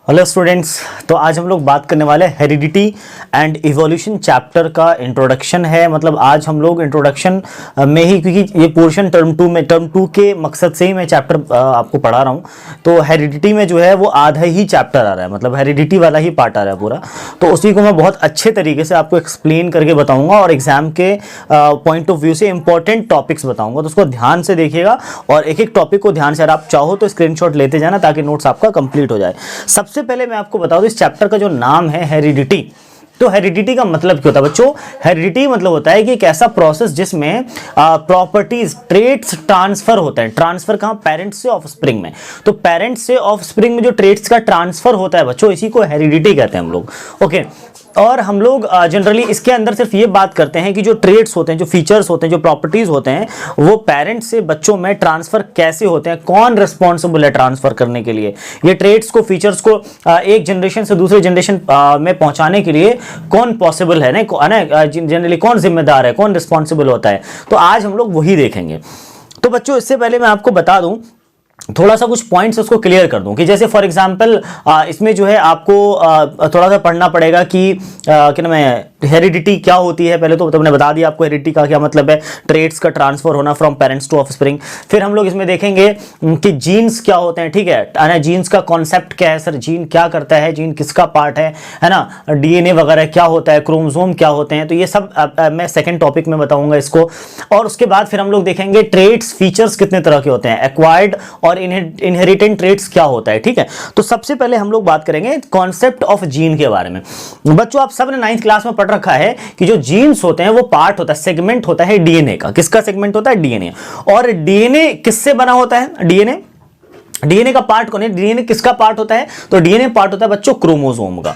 Hello students, तो आज हम लोग बात करने वाले हैं हेरिडिटी एंड इवोल्यूशन चैप्टर का इंट्रोडक्शन है। मतलब आज हम लोग इंट्रोडक्शन में ही, क्योंकि ये पोर्शन टर्म टू के मकसद से ही मैं चैप्टर आपको पढ़ा रहा हूँ। तो हेरिडिटी में जो है वो आधा ही चैप्टर आ रहा है, मतलब हेरिडिटी वाला ही पार्ट आ रहा है पूरा। तो उसी को मैं बहुत अच्छे तरीके से आपको एक्सप्लेन करके बताऊँगा और एग्जाम के पॉइंट ऑफ व्यू से इंपॉर्टेंट टॉपिक्स बताऊँगा। तो उसको ध्यान से देखिएगा और एक एक टॉपिक को ध्यान से, अगर आप चाहो तो स्क्रीनशॉट लेते जाना ताकि नोट्स आपका कंप्लीट हो जाए। सबसे पहले मैं आपको बता दूं, इस चैप्टर का जो नाम है हेरिडिटी। तो हेरिडिटी का मतलब क्या होता है बच्चों? हेरिडिटी मतलब होता है कि एक ऐसा प्रोसेस जिसमें प्रॉपर्टीज, ट्रेट्स ट्रांसफर होता है। ट्रांसफर कहां? पेरेंट्स से ऑफस्प्रिंग में। तो पेरेंट्स से ऑफस्प्रिंग में जो ट्रेट्स का ट्रांसफर होता है बच्चों, इसी को हेरिडिटी कहते हैं हम लोग। ओके, और हम लोग जनरली इसके अंदर सिर्फ ये बात करते हैं कि जो ट्रेट्स होते हैं, जो फीचर्स होते हैं, जो प्रॉपर्टीज होते हैं, वो पेरेंट्स से बच्चों में ट्रांसफर कैसे होते हैं, कौन रिस्पॉन्सिबल है ट्रांसफर करने के लिए, ये ट्रेट्स को, फीचर्स को एक जनरेशन से दूसरे जनरेशन में पहुंचाने के लिए कौन पॉसिबल है ना, जनरली कौन जिम्मेदार है, कौन रिस्पॉन्सिबल होता है। तो आज हम लोग वही देखेंगे। तो बच्चों, इससे पहले मैं आपको बता दूं, थोड़ा सा कुछ पॉइंट्स उसको क्लियर कर दूं कि जैसे फॉर एग्जांपल इसमें जो है आपको थोड़ा सा पढ़ना पड़ेगा कि क्या नाम है, हेरिडिटी क्या होती है। पहले तो तुमने बता दिया आपको हेरिडिटी का क्या मतलब है, ट्रेट्स का ट्रांसफर होना फ्रॉम पेरेंट्स टू ऑफस्प्रिंग। फिर हम लोग इसमें देखेंगे कि जीन्स क्या होते हैं, ठीक है, जीन्स का कॉन्सेप्ट क्या है, सर जीन क्या करता है, जीन किसका पार्ट है ना, डीएनए वगैरह क्या होता है, क्रोमोसोम क्या होते हैं। तो ये सब मैं सेकेंड टॉपिक में बताऊंगा इसको। और उसके बाद फिर हम लोग देखेंगे ट्रेट्स, फीचर्स कितने तरह के होते हैं, एक्वायर्ड और इनहेरिटेंट ट्रेट्स क्या होता है। ठीक है, तो सबसे पहले हम लोग बात करेंगे कॉन्सेप्ट ऑफ जीन के बारे में। बच्चों, आप सब ने 9th क्लास में पढ़ रखा है कि जो जीन्स होते हैं वो पार्ट होता है, सेगमेंट होता है डीएनए का। किसका सेगमेंट होता है? डीएनए। और डीएनए किससे बना होता है? डीएनए का पार्ट कौन है? डीएनए किसका पार्ट होता है? तो डीएनए पार्ट होता है बच्चों क्रोमोसोम का।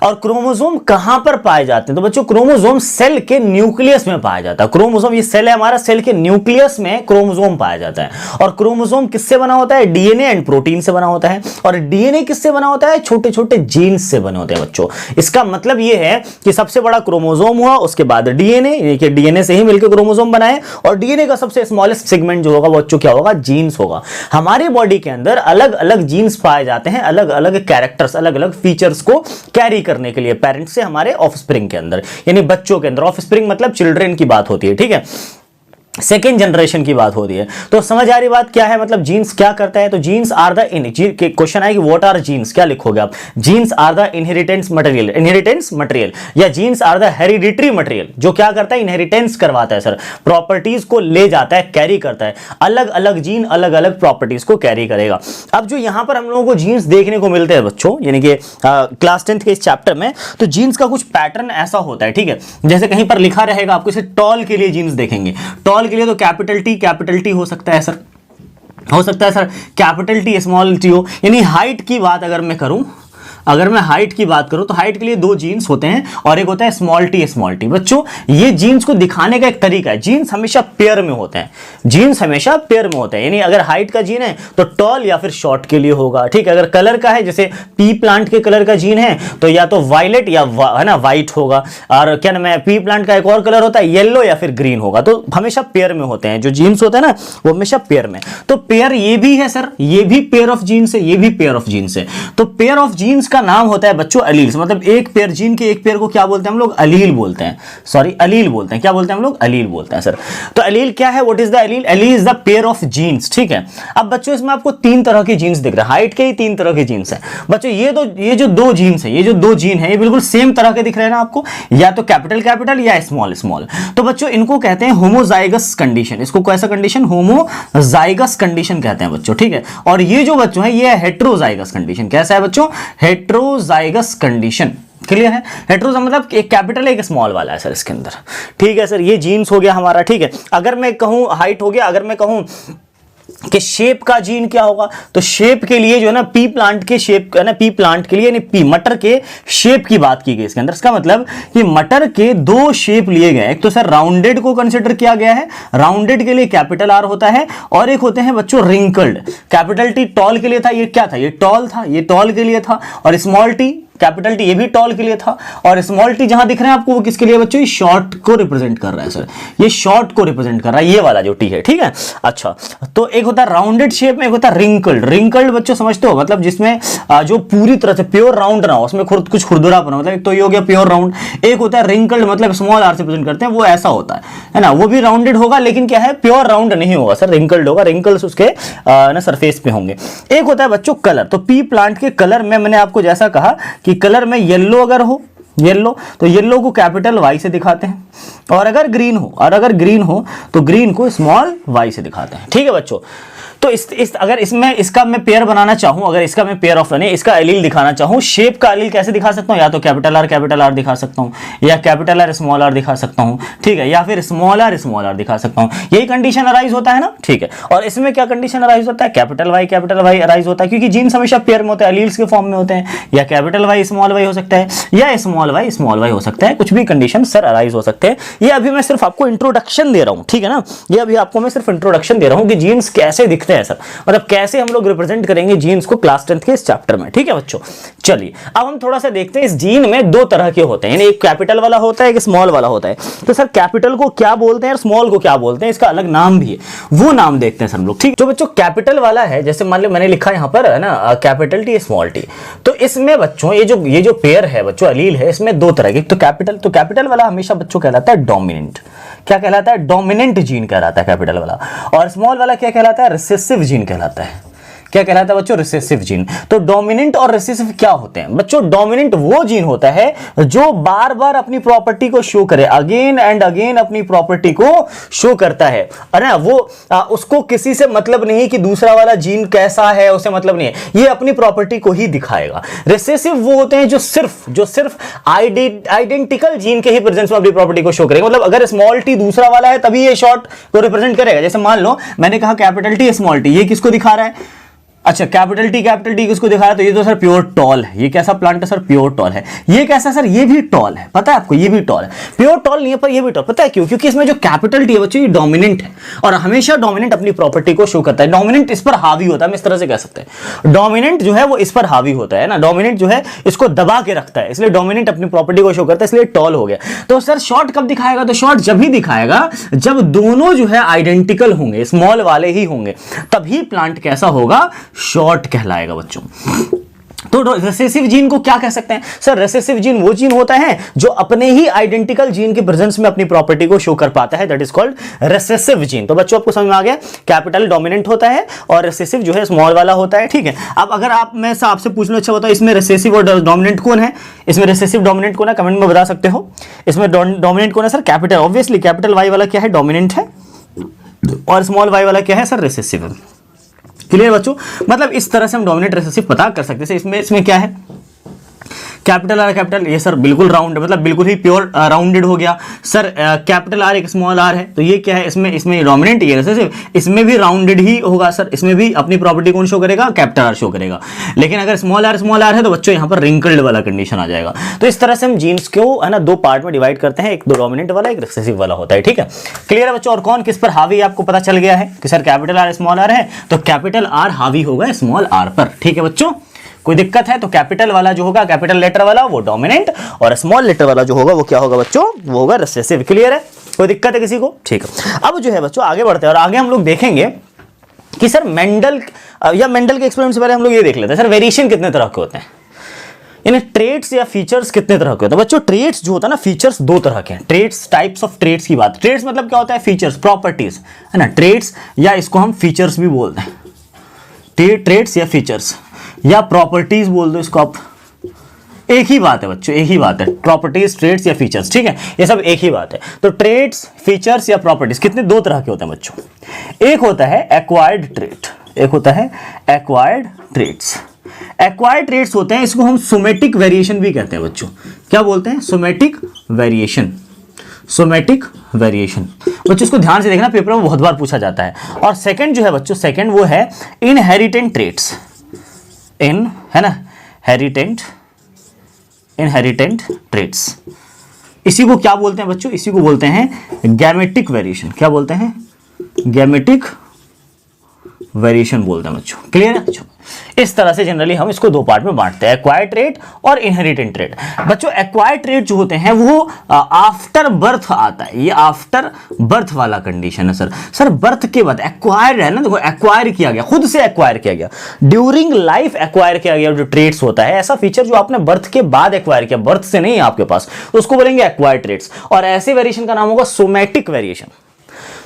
और क्रोमोसोम कहां पर पाए जाते हैं? तो बच्चों, क्रोमोसोम सेल के न्यूक्लियस में पाया जाता है। क्रोमोसोम, ये सेल है हमारा, सेल के न्यूक्लियस में क्रोमोसोम पाया जाता है। और क्रोमोसोम किससे बना होता है? डीएनए एंड प्रोटीन से बना होता है। और डीएनए किससे बना होता है? छोटे छोटे जीन्स से बने होते हैं बच्चों। इसका मतलब ये है कि सबसे बड़ा क्रोमोसोम हुआ, उसके बाद डीएनए, डीएनए से ही मिलकर क्रोमोसोम बनाए, और डीएनए का सबसे स्मॉलेस्ट सेगमेंट जो होगा बच्चों क्या होगा? जीन्स होगा। हमारी बॉडी के अंदर अलग अलग जीन्स पाए जाते हैं, अलग अलग कैरेक्टर्स, अलग अलग फीचर्स को कैरी करने के लिए पेरेंट्स से हमारे ऑफस्प्रिंग के अंदर, यानी बच्चों के अंदर। ऑफस्प्रिंग मतलब चिल्ड्रन की बात होती है, ठीक है, सेकेंड जनरेशन की बात हो रही है। तो समझ आ रही बात क्या है, मतलब जीन्स क्या करता है? तो जीन्स आर द क्वेश्चन है कि व्हाट आर जीन्स, क्या लिखोगे आप? Genes are the inheritance material, या genes are the hereditary material, जो क्या करता है? इनहेरिटेंस करवाता है सर, प्रॉपर्टीज को ले जाता है, कैरी करता है। अलग अलग जीन अलग अलग प्रॉपर्टीज को कैरी करेगा। अब जो यहां पर हम लोगों को जीन्स देखने को मिलते हैं बच्चों, यानी कि क्लास 10th के इस चैप्टर में, तो जीन्स का कुछ पैटर्न ऐसा होता है, ठीक है, जैसे कहीं पर लिखा रहेगा आपको, इसे टॉल के लिए जीन्स देखेंगे, टॉल के लिए तो कैपिटल टी हो सकता है sir, capital T small T हो। यानी हाइट की बात अगर मैं हाइट की बात करूं तो हाइट के लिए दो जीन्स होते हैं, और एक होता है स्मॉल टी। बच्चों, ये जीन्स को दिखाने का एक तरीका है। जीन्स हमेशा पेयर में होते हैं, यानी अगर हाइट का जीन है तो टॉल या फिर शॉर्ट के लिए होगा, ठीक है। अगर कलर का है, जैसे पी प्लांट के कलर का जीन है, तो या तो वायलेट या है ना व्हाइट होगा। और क्या नाम है, पी प्लांट का एक और कलर होता है येलो या फिर ग्रीन होगा। तो हमेशा पेयर में होते हैं जो जीन्स होते हैं ना, वो हमेशा पेयर में। तो पेयर ये भी है सर, ये भी पेयर ऑफ जीन्स है, ये भी पेयर ऑफ जीन्स है। तो पेयर ऑफ जीन्स का नाम होता है बच्चों अलील्स। मतलब एक पेयर जीन के एक पेयर को क्या बोलते हैं हम लोग? अलील बोलते हैं। क्या बोलते हैं हम लोग? अलील बोलते हैं सर। तो अलील क्या है? What is the allele? Allele is the pair of genes, ठीक है। अब बच्चों, इसमें आपको 3 तरह के जीन्स दिख रहे हैं, हाइट के ही 3 तरह के जीन्स हैं बच्चों। ये जो दो जीन्स है, ये जो दो जीन है, ये बिल्कुल सेम तरह के दिख रहे हैं ना आपको, या तो कैपिटल या स्मॉल। तो बच्चों, इनको कहते हैं होमोजाइगस कंडीशन। इसको कैसा कंडीशन? होमोजाइगस कंडीशन कहते हैं बच्चों, ठीक है। और ये जो बच्चों है, ये है हेट्रोजाइगस कंडीशन। कैसा है बच्चों? Heterozygous condition. क्लियर है? हेट्रोज मतलब एक कैपिटल एक स्मॉल वाला है सर इसके अंदर, ठीक है सर। ये जीन्स हो गया हमारा, ठीक है। अगर मैं कहूं हाइट हो गया, अगर मैं कहूं कि शेप का जीन क्या होगा, तो शेप के लिए जो है ना, पी प्लांट के शेप है ना, पी प्लांट के लिए यानी पी मटर के शेप की बात की गई इसके अंदर। इसका मतलब कि मटर के 2 शेप लिए गए। एक तो सर राउंडेड को कंसिडर किया गया है, राउंडेड के लिए कैपिटल आर होता है, और एक होते हैं बच्चों रिंकल्ड। कैपिटल टी टॉल के लिए था, ये क्या था? ये टॉल था, ये टॉल के लिए था। और स्मॉल टी कैपिटल टी ये भी टॉल के लिए था, और स्मॉल टी जहां दिख रहे हैं आपको वो किसके लिए बच्चों, ये शॉर्ट को रिप्रेजेंट कर रहा है सर, ये शॉर्ट को रिप्रेजेंट कर रहा है, ये वाला जो टी है, ठीक है। अच्छा, तो एक होता है राउंडेड शेप में, एक होता है रिंकल्ड। रिंकल्ड बच्चों समझते हो, मतलब जिसमें जो पूरी तरह से प्योर राउंड ना हो, उसमें कुछ खुरदुरापन, मतलब एक तो ये हो गया प्योर राउंड, एक होता है रिंकल्ड, मतलब स्मॉल आर से प्रेजेंट करते हैं, वो ऐसा होता है ना, वो भी राउंडेड होगा लेकिन क्या है, प्योर राउंड नहीं होगा सर, रिंकल्ड होगा, रिंकल्स उसके ना सरफेस पे होंगे। एक होता है बच्चों कलर, तो पी प्लांट के कलर में मैंने आपको जैसा कहा कि कलर में येलो अगर हो, येलो, तो येलो को कैपिटल वाई से दिखाते हैं, और अगर ग्रीन हो तो ग्रीन को स्मॉल वाई से दिखाते हैं, ठीक है बच्चों। तो अगर इसमें इसका मैं पेयर बनाना चाहूं, अगर इसका मैं पेयर ऑफ यानी इसका एलील दिखाना चाहूं, शेप का एलील कैसे दिखा सकता हूं, या तो कैपिटल आर दिखा सकता हूं, या कैपिटल आर स्मॉल आर दिखा सकता हूं, ठीक है, या फिर स्मॉल आर दिखा सकता हूं, यही कंडीशन अराइज होता है ना, ठीक है। और इसमें क्या कंडीशन अराइज होता है, कैपिटल वाई अराइज होता है, क्योंकि जीन्स हमेशा पेयर में होते हैं, एलील्स के फॉर्म में होते हैं, या कैपिटल वाई स्मॉल वाई हो सकता है, या स्मॉल वाई हो सकता है, कुछ भी कंडीशन सर अराइज हो सकते हैं। ये अभी मैं सिर्फ आपको इंट्रोडक्शन दे रहा हूं, ठीक है ना, ये अभी आपको मैं सिर्फ इंट्रोडक्शन दे रहा हूं कि जीन्स कैसे दिखते हैं सर, मतलब कैसे हम लोग रिप्रेजेंट करेंगे जीन्स को क्लास 10th के इस चैप्टर में, ठीक है बच्चों। चलिए अब हम थोड़ा सा देखते हैं, इस जीन में दो तरह के होते हैं, एक कैपिटल वाला होता है, एक स्मॉल वाला होता है। तो सर कैपिटल को क्या बोलते हैं और स्मॉल को क्या बोलते हैं, इसका अलग नाम भी है, वो नाम देखते हैं सर हम लोग, ठीक। जो बच्चों कैपिटल वाला है, जैसे मान लो मैंने लिखा यहाँ पर है ना कैपिटल टी स्मॉल टी, तो इसमें बच्चों ये जो पेयर है बच्चों एलील है, इसमें दो तरह के, तो कैपिटल वाला हमेशा बच्चों कहलाता है डोमिनेंट, क्या कहलाता है, डोमिनेंट जीन कहलाता है कैपिटल वाला, और स्मॉल वाला क्या कहलाता है, रिसेसिव जीन कहलाता है, क्या कहलाता है बच्चों, रिसेसिव जीन। तो डोमिनेंट और रिसेसिव क्या होते हैं बच्चों, डोमिनेंट वो जीन होता है जो बार बार अपनी प्रॉपर्टी को शो करे, अगेन एंड अगेन अपनी प्रॉपर्टी को शो करता है ना, वो उसको किसी से मतलब नहीं कि दूसरा वाला जीन कैसा है, उसे मतलब नहीं है, ये अपनी प्रॉपर्टी को ही दिखाएगा। रिसेसिव वो होते हैं जो सिर्फ आइडेंटिकल जीन के ही प्रेजेंस में अपनी प्रॉपर्टी को शो करेगा, मतलब अगर स्मॉल टी दूसरा वाला है तभी ये शॉर्ट को रिप्रेजेंट करेगा। जैसे मान लो मैंने कहा कैपिटल टी स्मॉल टी, ये किसको दिखा रहा है, अच्छा कैपिटल टी किसको दिखा रहा है, तो ये तो सर प्योर टॉल है, ये कैसा प्लांट है सर, प्योर टॉल है। ये कैसा सर, ये भी टॉल है, पता है आपको, ये भी टॉल है, प्योर टॉल नहीं है पर ये भी टॉल, पता है क्यों, क्योंकि इसमें जो कैपिटल टी है बच्चों ये डोमिनेंट है, और हमेशा डोमिनेंट अपनी प्रॉपर्टी को शो करता है, डोमिनेंट इस पर हावी होता है, हम इस तरह से कह सकते हैं, डोमिनेंट जो है वो इस पर हावी होता है ना, डोमिनेंट जो है इसको दबा के रखता है, इसलिए डोमिनेंट अपनी प्रॉपर्टी को शो करता है, इसलिए टॉल हो गया। तो सर शॉर्ट कब दिखाएगा, तो शॉर्ट जब ही दिखाएगा जब दोनों जो है आइडेंटिकल होंगे, स्मॉल वाले ही होंगे, तभी प्लांट कैसा होगा, शॉर्ट कहलाएगा बच्चों। तो रिसेसिव जीन को क्या कह सकते हैं सर, रिसेसिव जीन वो जीन होता है जो अपने ही आइडेंटिकल जीन के प्रेजेंस में अपनी प्रॉपर्टी को शो कर पाता है, that is called recessive gene. तो बच्चों आपको समझ में आ गया, कैपिटल डोमिनेंट होता है और रिसेसिव जो है स्मॉल वाला होता है, ठीक है। अब अगर मैं आपसे पूछ लूं, अच्छा बताओ इसमें रिसेसिव और डोमिनेंट कौन है, इसमें रिसेसिव डोमिनेंट कौन है, कमेंट में बता सकते हो। इसमें डोमिनेंट कौन है sir, capital, obviously capital Y वाला क्या है, डोमिनेंट है, और स्मॉल वाई वाला क्या है सर, रिसेसिव है। क्लियर बच्चों, मतलब इस तरह से हम डोमिनेंट रिसेसिव पता कर सकते हैं। इसमें क्या है, कैपिटल आर कैपिटल, ये सर बिल्कुल राउंड, मतलब बिल्कुल ही प्योर राउंडेड हो गया सर। कैपिटल आर एक स्मॉल आर है, तो ये क्या है, इसमें डोमिनेंट, ये रिसेसिव, इसमें भी राउंडेड ही होगा सर, इसमें भी अपनी प्रॉपर्टी कौन शो करेगा, कैपिटल आर शो करेगा। लेकिन अगर स्मॉल आर है तो बच्चों यहाँ पर रिंकल्ड वाला कंडीशन आ जाएगा। तो इस तरह से हम जीन्स को है ना दो पार्ट में डिवाइड करते हैं, एक दो डोमिनेंट वाला, एक रिसेसिव वाला होता है, ठीक है। क्लियर है बच्चों, और कौन किस पर हावी आपको पता चल गया है कि sir capital R small R है, तो कैपिटल आर हावी होगा स्मॉल आर पर, ठीक है बच्चों। कोई दिक्कत है तो कैपिटल वाला जो होगा, कैपिटल लेटर वाला वो डोमिनेंट, और स्मॉल लेटर वाला जो होगा वो क्या होगा बच्चों, वो होगा रिसेसिव। क्लियर है, कोई दिक्कत है किसी को, ठीक है। अब जो है बच्चों आगे बढ़ते हैं, और आगे हम लोग देखेंगे कि सर मेंडल के एक्सपेरिमेंट से पहले हम लोग ये देख लेते हैं सर वेरिएशन कितने तरह के होते हैं, यानी ट्रेट्स या फीचर्स कितने तरह के होते हैं। बच्चों ट्रेट्स जो होता है ना, फीचर्स दो तरह के हैं, ट्रेट्स, टाइप्स ऑफ ट्रेट्स की बात। ट्रेट्स मतलब क्या होता है, फीचर्स, प्रॉपर्टीज है ना, ट्रेट्स या इसको हम फीचर्स भी बोलते हैं, ट्रेट्स या फीचर्स या प्रॉपर्टीज बोल दो इसको आप, एक ही बात है बच्चों, एक ही बात है, प्रॉपर्टीज, ट्रेट्स या फीचर्स, ठीक है, ये सब एक ही बात है। तो ट्रेट्स, फीचर्स या प्रॉपर्टीज कितने, दो तरह के होते हैं बच्चों। एक होता है एक्वायर्ड ट्रेट, एक होता है एक्वायर्ड ट्रेट्स। एक्वायर्ड ट्रेट्स होते हैं, इसको हम सोमेटिक वेरिएशन भी कहते हैं बच्चों। क्या बोलते हैं, सोमेटिक वेरिएशन, सोमेटिक वेरिएशन। बच्चों इसको ध्यान से देखना, पेपर में बहुत बार पूछा जाता है। और सेकंड जो है बच्चों, सेकंड वो है इनहेरिटेंट ट्रेट्स, है ना, इनहेरिटेंट ट्रेट्स। इसी को क्या बोलते हैं बच्चों, इसी को बोलते हैं गैमेटिक वेरिएशन। क्या बोलते हैं, गैमेटिक वेरिएशन बोलते हैं बच्चों। क्लियर है बच्चों? इस तरह से जनरली हम इसको दो पार्ट में बांटते हैं, एक्वायर्ड ट्रेट और इनहेरिटेड ट्रेट। बच्चों एक्वायर्ड ट्रेट जो होते हैं वो आफ्टर बर्थ आता है, ये आफ्टर बर्थ वाला कंडीशन है सर बर्थ के बाद एक्वायर्ड है ना, देखो एक्वायर किया गया, खुद से एक्वायर किया गया, ड्यूरिंग लाइफ एक्वायर किया गया जो ट्रेट्स होता है, ऐसा फीचर जो आपने बर्थ के बाद एक्वायर किया, बर्थ से नहीं है आपके पास, उसको बोलेंगे एक्वायर्ड ट्रेट्स। और ऐसे वेरिएशन का नाम होगा सोमैटिक वेरिएशन।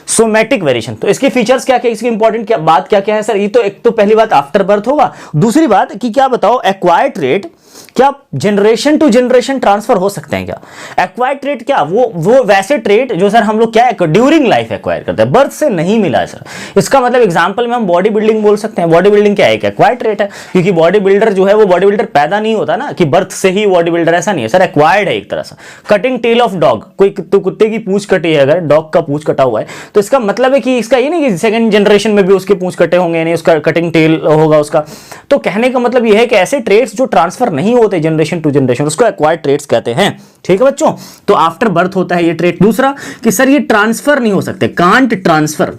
सोमैटिक वेरिएशन, तो इसके फीचर्स क्या क्या, इसकी इंपॉर्टेंट क्या बात क्या क्या है सर? ये तो एक तो पहली बात आफ्टर बर्थ होगा, दूसरी बात कि क्या बताओ एक्वायर्ड ट्रेट क्या जनरेशन टू जनरेशन ट्रांसफर हो सकते हैं क्या? एक्वायर्ड ट्रेट क्या वो वैसे ट्रेट जो सर हम लोग क्या ड्यूरिंग लाइफ एक्वायर करते हैं, बर्थ से नहीं मिला है सर। इसका मतलब एग्जांपल में हम बॉडी बिल्डिंग बोल सकते हैं। बॉडी बिल्डिंग क्या है? एक एक्वायर्ड ट्रेट है, क्योंकि बॉडी बिल्डर जो है वो बॉडी बिल्डर पैदा नहीं होता ना कि बर्थ से ही बॉडी बिल्डर, ऐसा नहीं है सर, एक्वायर्ड है एक तरह से। कटिंग टेल ऑफ डॉग, कोई तो कुत्ते की पूंछ कटी है, अगर डॉग का पूंछ कटा हुआ है तो इसका मतलब है कि इसका ये नहीं कि सेकंड जनरेशन में भी उसके पूंछ कटे होंगे, नहीं उसका कटिंग टेल होगा उसका। तो कहने का मतलब ये है कि ऐसे ट्रेट्स जो ट्रांसफर नहीं होते जनरेशन टू जनरेशन, उसको एक्वायर्ड ट्रेट्स कहते हैं। ठीक है बच्चों, तो आफ्टर बर्थ होता है ये ट्रेट। दूसरा कि सर ये ट्रांसफर नहीं हो सकते, कांट ट्रांसफर,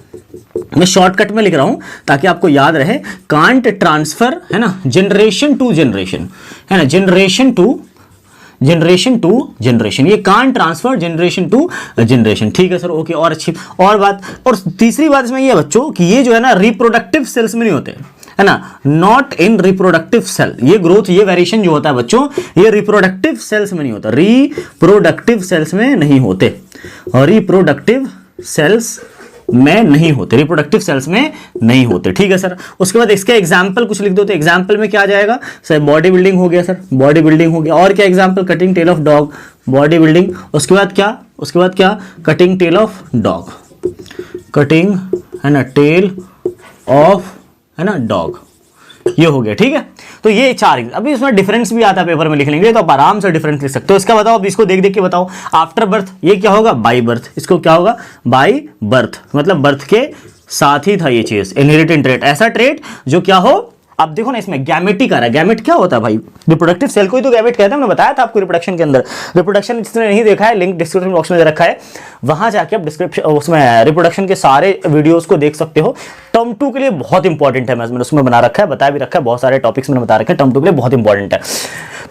मैं शॉर्टकट में लिख रहा हूं ताकि आपको याद रहे, कांट ट्रांसफर है ना जनरेशन टू जनरेशन, है ना, जनरेशन टू जनरेशन, ये can't transfer generation to generation. ठीक है सर, ओके। और अच्छी और बात, और तीसरी बात इसमें ये है बच्चों कि ये जो है ना रिप्रोडक्टिव सेल्स में नहीं होते, है ना, नॉट इन रिप्रोडक्टिव सेल। ये ग्रोथ, ये वेरिएशन जो होता है बच्चों, ये रिप्रोडक्टिव सेल्स में नहीं होता, रिप्रोडक्टिव सेल्स में नहीं होते, रिप्रोडक्टिव सेल्स में नहीं होते, रिप्रोडक्टिव सेल्स में नहीं होते। ठीक है सर, उसके बाद इसके एग्जांपल कुछ लिख दो, तो एग्जांपल में क्या आ जाएगा सर? बॉडी बिल्डिंग हो गया सर, बॉडी बिल्डिंग हो गया। और क्या example? Cutting tail of dog, body building. उसके बाद क्या? Cutting tail of dog, cutting है ना टेल ऑफ है ना डॉग, ये हो गया। ठीक है, तो ये चार। अभी इसमें डिफरेंस भी आता है, पेपर में लिख लेंगे तो आप आराम से डिफरेंस लिख सकते हो। इसका बताओ, अब इसको देख देख के बताओ। आफ्टर बर्थ ये क्या होगा? By birth. इसको क्या होगा? बाई बर्थ, मतलब बर्थ के साथ ही था ये चीज, इनहेरिटेड ट्रेट, ऐसा ट्रेट जो क्या हो। अब देखो ना इसमें गैमेटिक आ रहा है। गैमेट क्या होता है भाई? रिप्रोडक्टिव सेल को ही तो गैमेट कहते हैं, मैंने बताया था आपको रिप्रोडक्शन के अंदर। रिप्रोडक्शन जिसने नहीं देखा है, लिंक डिस्क्रिप्शन बॉक्स में दे रखा है, वहां जाके आप डिस्क्रिप्शन उसमें रिप्रोडक्शन के सारे वीडियोस को देख सकते हो। टर्म 2 के लिए बहुत इंपॉर्टेंट है, मैंने उसमें बना रखा है, बता भी रखा है, बहुत सारे टॉपिक्स मैंने बता रखे हैं, टर्म 2 के लिए बहुत इंपॉर्टेंट है।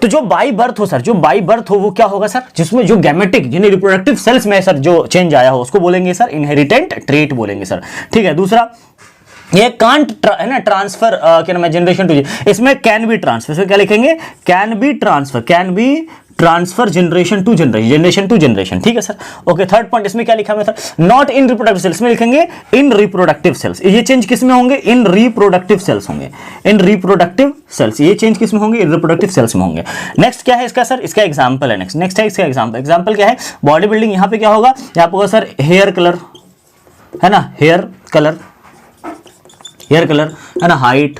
तो जो बाई बर्थ हो सर, जो बाई बर्थ हो वो क्या होगा सर? जिसमें जो गैमेटिक, जिन्हें रिप्रोडक्टिव सेल्स में सर जो चेंज आया हो, उसको बोलेंगे सर इनहेरिटेंट ट्रेट बोलेंगे सर। ठीक है, दूसरा ये कांट है ना ट्रांसफर, क्या नाम है, जनरेशन टू, इसमें कैन बी ट्रांसफर, इसमें क्या लिखेंगे? Can be transfer generation to generation. ठीक है सर, ओके। थर्ड पॉइंट इसमें क्या लिखा है sir? Not in reproductive cells में लिखेंगे इन रिप्रोडक्टिव सेल्स। ये चेंज किस में होंगे? इन रिप्रोडक्टिव सेल्स होंगे, इन रिप्रोडक्टिव सेल्स। ये चेंज किस में होंगे? इन रिप्रोडक्टिव सेल्स में होंगे। नेक्स्ट क्या है इसका सर? इसका एग्जांपल है, नेक्स्ट है इसका एग्जांपल। एग्जांपल क्या है? Body building. यहाँ पे क्या होगा? यहाँ पे होगा सर हेयर कलर, है ना, हेयर कलर है ना, हाइट,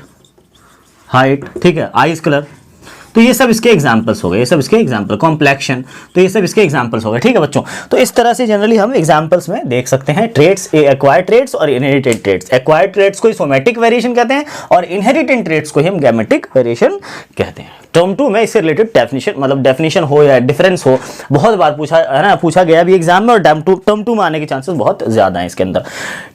ठीक है, आईज कलर। तो ये सब इसके एग्जांपल्स हो गए, ये सब इसके एग्जांपल, कॉम्प्लेक्शन, तो ये सब इसके एग्जांपल्स हो गए। ठीक है बच्चों, तो इस तरह से जनरली हम एग्जांपल्स में देख सकते हैं ट्रेट्स, एक्वायर्ड ट्रेट्स और इनहेरिटेड ट्रेट्स। एक्वायर्ड ट्रेट्स को सोमैटिक वेरिएशन कहते हैं और इनहेरिटेड ट्रेट्स को हम गैमेटिक वेरिएशन कहते हैं। टर्म 2 में इससे रिलेटेड डेफिनेशन, मतलब डेफिनेशन हो या डिफरेंस हो, बहुत बार पूछा है ना, पूछा गया भी एग्जाम में, और टर्म 2 में आने के चांसेस बहुत ज्यादा हैं इसके अंदर।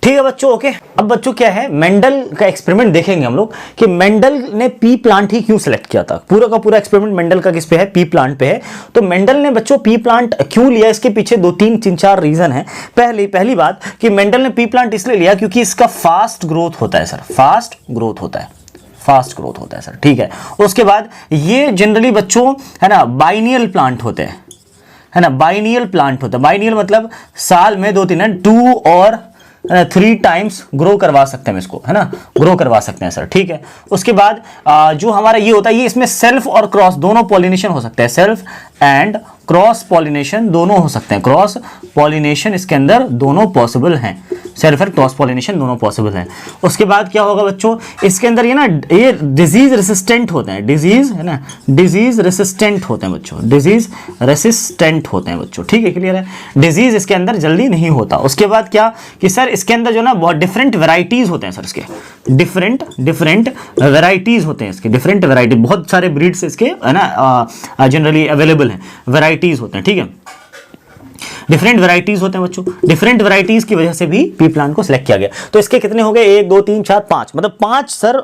ठीक है बच्चों, ओके। अब बच्चों क्या है, मेंडल का एक्सपेरिमेंट देखेंगे हम लोग कि मेंडल ने पी प्लांट ही क्यों सिलेक्ट किया था। पूरा का पूरा एक्सपेरिमेंट मेंडल का किस पे है? पी प्लांट पे है। तो मेंडल ने बच्चों पी प्लांट क्यों लिया, इसके पीछे 2-3-4 रीजन है। पहली बात कि मेंडल ने पी प्लांट इसलिए लिया क्योंकि इसका फास्ट ग्रोथ होता है सर, फास्ट ग्रोथ होता है सर। ठीक है, उसके बाद ये जनरली बच्चों है ना बाइनियल प्लांट होते हैं, है ना, बाइनियल प्लांट होता है। बाइनियल मतलब साल में 2-3 2 और 3 टाइम्स ग्रो करवा सकते हैं इसको, है ना, ग्रो करवा सकते हैं सर। ठीक है, उसके बाद जो हमारा ये होता है, ये इसमें सेल्फ और क्रॉस दोनों पॉलिनेशन हो सकते हैं, सेल्फ एंड क्रॉस पॉलिनेशन दोनों हो सकते हैं। क्रॉस पॉलिनेशन इसके अंदर दोनों पॉसिबल हैं, सेल्फ एंड क्रॉस पॉलिनेशन दोनों पॉसिबल हैं। उसके बाद क्या होगा बच्चों, इसके अंदर ये ना ये डिजीज रेसिस्टेंट होते हैं, डिजीज है ना, डिजीज रेसिस्टेंट होते हैं बच्चों, डिजीज रेसिस्टेंट होते हैं बच्चों। ठीक है, क्लियर है, डिजीज इसके अंदर जल्दी नहीं होता। उसके बाद क्या कि सर इसके अंदर जो ना बहुत डिफरेंट वेराइटीज होते हैं सर, इसके डिफरेंट वेराइटीज होते हैं, इसके डिफरेंट वेराइटी, बहुत सारे ब्रीड्स इसके है ना जनरली अवेलेबल हैं, वेराइटीज होते हैं। ठीक है, डिफरेंट वैरायटीज होते हैं बच्चों, डिफरेंट वैरायटीज की वजह से भी पी प्लांट को सिलेक्ट किया गया। तो इसके कितने हो गए, 1 2 3 4 5, मतलब 5 सर